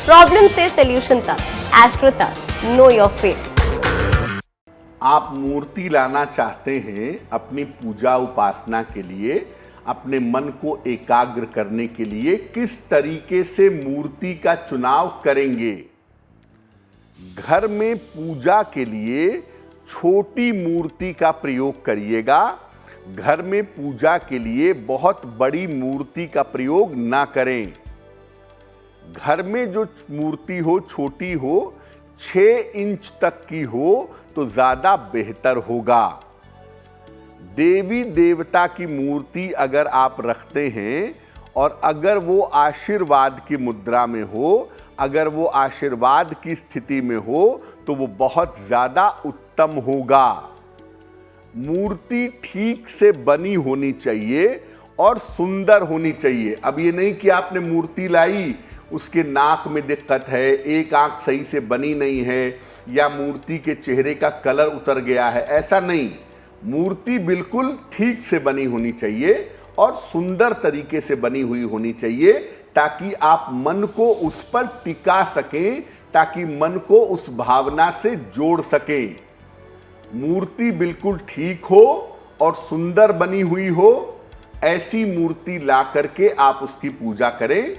Problem से solution तक, astro तक, नो योर फेट। आप मूर्ति लाना चाहते हैं अपनी पूजा उपासना के लिए, अपने मन को एकाग्र करने के लिए, किस तरीके से मूर्ति का चुनाव करेंगे? घर में पूजा के लिए छोटी मूर्ति का प्रयोग करिएगा। घर में पूजा के लिए बहुत बड़ी मूर्ति का प्रयोग ना करें। घर में जो मूर्ति हो, छोटी हो, 6 इंच तक की हो तो ज्यादा बेहतर होगा। देवी देवता की मूर्ति अगर आप रखते हैं और अगर वो आशीर्वाद की मुद्रा में हो, अगर वो आशीर्वाद की स्थिति में हो तो वो बहुत ज्यादा उत्तम होगा। मूर्ति ठीक से बनी होनी चाहिए और सुंदर होनी चाहिए। अब ये नहीं कि आपने मूर्ति लाई, उसके नाक में दिक्कत है, एक आंख सही से बनी नहीं है, या मूर्ति के चेहरे का कलर उतर गया है, ऐसा नहीं। मूर्ति बिल्कुल ठीक से बनी होनी चाहिए और सुंदर तरीके से बनी हुई होनी चाहिए, ताकि आप मन को उस पर टिका सकें, ताकि मन को उस भावना से जोड़ सकें। मूर्ति बिल्कुल ठीक हो और सुंदर बनी हुई हो, ऐसी मूर्ति ला करके आप उसकी पूजा करें।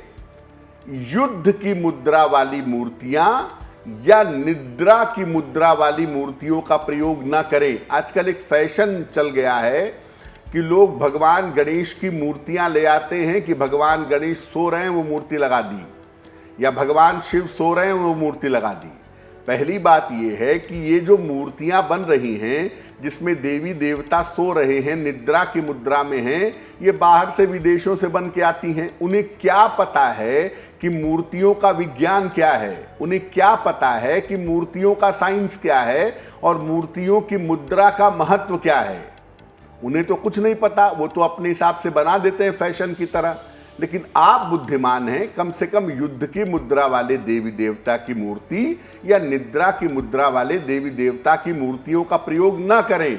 युद्ध की मुद्रा वाली मूर्तियां या निद्रा की मुद्रा वाली मूर्तियों का प्रयोग ना करें। आजकल एक फैशन चल गया है कि लोग भगवान गणेश की मूर्तियां ले आते हैं कि भगवान गणेश सो रहे हैं वो मूर्ति लगा दी, या भगवान शिव सो रहे हैं वो मूर्ति लगा दी। पहली बात यह है कि ये जो मूर्तियां बन रही हैं जिसमें देवी देवता सो रहे हैं, निद्रा की मुद्रा में हैं, ये बाहर से विदेशों से बन के आती हैं। उन्हें क्या पता है कि मूर्तियों का विज्ञान क्या है, उन्हें क्या पता है कि मूर्तियों का साइंस क्या है और मूर्तियों की मुद्रा का महत्व क्या है? उन्हें तो कुछ नहीं पता, वो तो अपने हिसाब से बना देते हैं फैशन की तरह। लेकिन आप बुद्धिमान हैं, कम से कम युद्ध की मुद्रा वाले देवी देवता की मूर्ति या निद्रा की मुद्रा वाले देवी देवता की मूर्तियों का प्रयोग ना करें।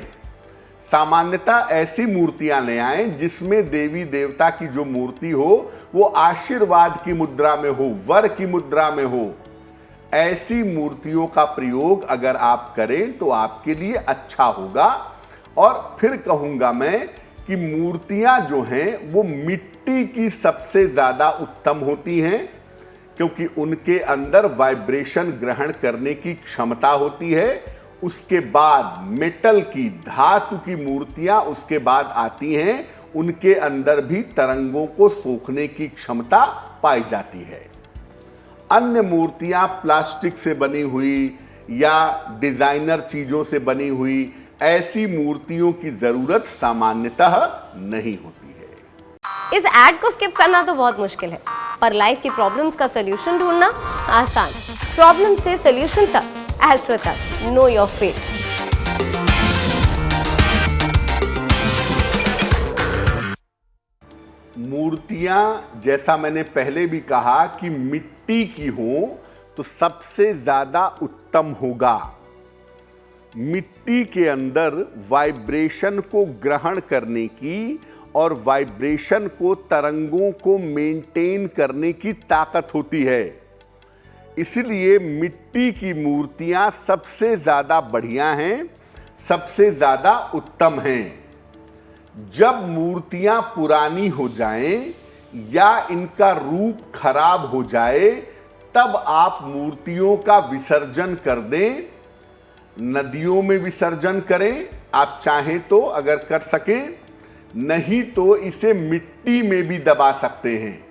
सामान्यतः ऐसी मूर्तियां ले आएं जिसमें देवी देवता की जो मूर्ति हो वो आशीर्वाद की मुद्रा में हो, वर की मुद्रा में हो। ऐसी मूर्तियों का प्रयोग अगर आप करें तो आपके लिए अच्छा होगा। और फिर कहूंगा मैं कि मूर्तियां जो हैं वो मिट्टी की सबसे ज्यादा उत्तम होती हैं, क्योंकि उनके अंदर वाइब्रेशन ग्रहण करने की क्षमता होती है। उसके बाद मेटल की, धातु की मूर्तियां उसके बाद आती हैं, उनके अंदर भी तरंगों को सोखने की क्षमता पाई जाती है। अन्य मूर्तियां प्लास्टिक से बनी हुई या डिजाइनर चीजों से बनी हुई, ऐसी मूर्तियों की जरूरत सामान्यतः नहीं होती है। इस एड को स्किप करना तो बहुत मुश्किल है, पर लाइफ की प्रॉब्लम्स का सॉल्यूशन ढूंढना आसान। प्रॉब्लम से सॉल्यूशन तक, एस्ट्रो तक, नो योर फेट। मूर्तियां, जैसा मैंने पहले भी कहा कि मिट्टी की हो तो सबसे ज्यादा उत्तम होगा। मिट्टी के अंदर वाइब्रेशन को ग्रहण करने की और वाइब्रेशन को, तरंगों को मेंटेन करने की ताकत होती है। इसलिए मिट्टी की मूर्तियां सबसे ज्यादा बढ़िया हैं, सबसे ज्यादा उत्तम हैं। जब मूर्तियां पुरानी हो जाएं या इनका रूप खराब हो जाए, तब आप मूर्तियों का विसर्जन कर दें। नदियों में विसर्जन करें आप चाहें तो, अगर कर सकें, नहीं तो इसे मिट्टी में भी दबा सकते हैं।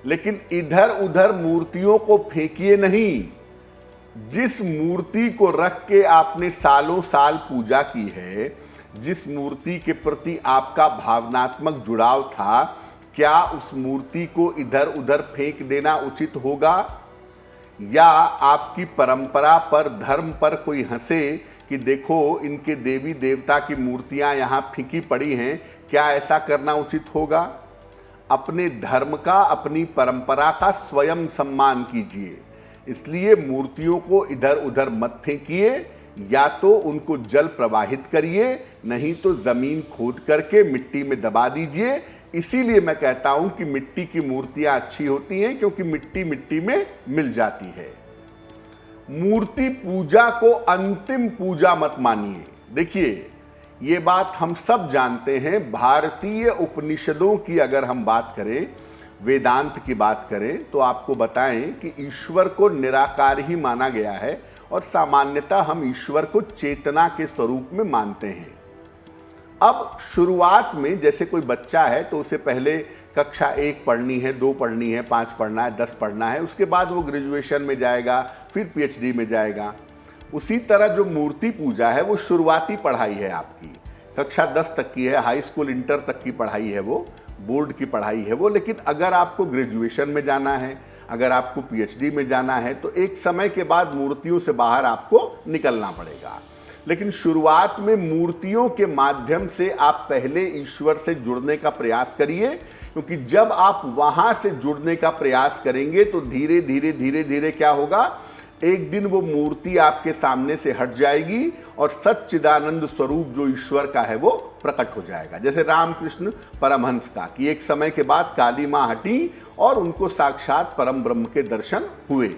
लेकिन इधर उधर मूर्तियों को फेंकिए नहीं। जिस मूर्ति को रख के आपने सालों साल पूजा की है, जिस मूर्ति के प्रति आपका भावनात्मक जुड़ाव था, क्या उस मूर्ति को इधर उधर फेंक देना उचित होगा? या आपकी परंपरा पर, धर्म पर कोई हंसे कि देखो इनके देवी देवता की मूर्तियां यहां फीकी पड़ी हैं, क्या ऐसा करना उचित होगा? अपने धर्म का, अपनी परंपरा का स्वयं सम्मान कीजिए। इसलिए मूर्तियों को इधर उधर मत फेंकिए, या तो उनको जल प्रवाहित करिए, नहीं तो जमीन खोद करके मिट्टी में दबा दीजिए। इसीलिए मैं कहता हूं कि मिट्टी की मूर्तियां अच्छी होती हैं, क्योंकि मिट्टी मिट्टी में मिल जाती है। मूर्ति पूजा को अंतिम पूजा मत मानिए। देखिए, ये बात हम सब जानते हैं। भारतीय उपनिषदों की अगर हम बात करें, वेदांत की बात करें, तो आपको बताएं कि ईश्वर को निराकार ही माना गया है और सामान्यतः हम ईश्वर को चेतना के स्वरूप में मानते हैं। अब शुरुआत में जैसे कोई बच्चा है तो उसे पहले कक्षा 1 पढ़नी है, 2 पढ़नी है, 5 पढ़ना है, 10 पढ़ना है, उसके बाद वो ग्रेजुएशन में जाएगा, फिर पीएचडी में जाएगा। उसी तरह जो मूर्ति पूजा है वो शुरुआती पढ़ाई है आपकी, कक्षा 10 तक की है, हाई स्कूल इंटर तक की पढ़ाई है वो, बोर्ड की पढ़ाई है वो। लेकिन अगर आपको ग्रेजुएशन में जाना है, अगर आपको पीएचडी में जाना है, तो एक समय के बाद मूर्तियों से बाहर आपको निकलना पड़ेगा। लेकिन शुरुआत में मूर्तियों के माध्यम से आप पहले ईश्वर से जुड़ने का प्रयास करिए, क्योंकि जब आप वहां से जुड़ने का प्रयास करेंगे तो धीरे धीरे धीरे धीरे क्या होगा, एक दिन वो मूर्ति आपके सामने से हट जाएगी और सच्चिदानंद स्वरूप जो ईश्वर का है वो प्रकट हो जाएगा। जैसे रामकृष्ण परमहंस का कि एक समय के बाद काली माँ हटी और उनको साक्षात परम ब्रह्म के दर्शन हुए।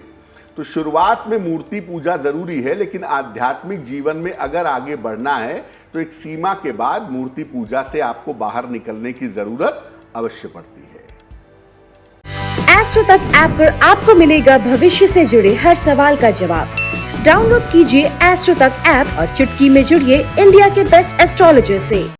तो शुरुआत में मूर्ति पूजा जरूरी है, लेकिन आध्यात्मिक जीवन में अगर आगे बढ़ना है तो एक सीमा के बाद मूर्ति पूजा से आपको बाहर निकलने की जरूरत अवश्य पड़ती है। एस्ट्रो तक ऐप पर आपको मिलेगा भविष्य से जुड़े हर सवाल का जवाब। डाउनलोड कीजिए एस्ट्रो तक ऐप और चुटकी में जुड़िए इंडिया के बेस्ट एस्ट्रोलॉजर से।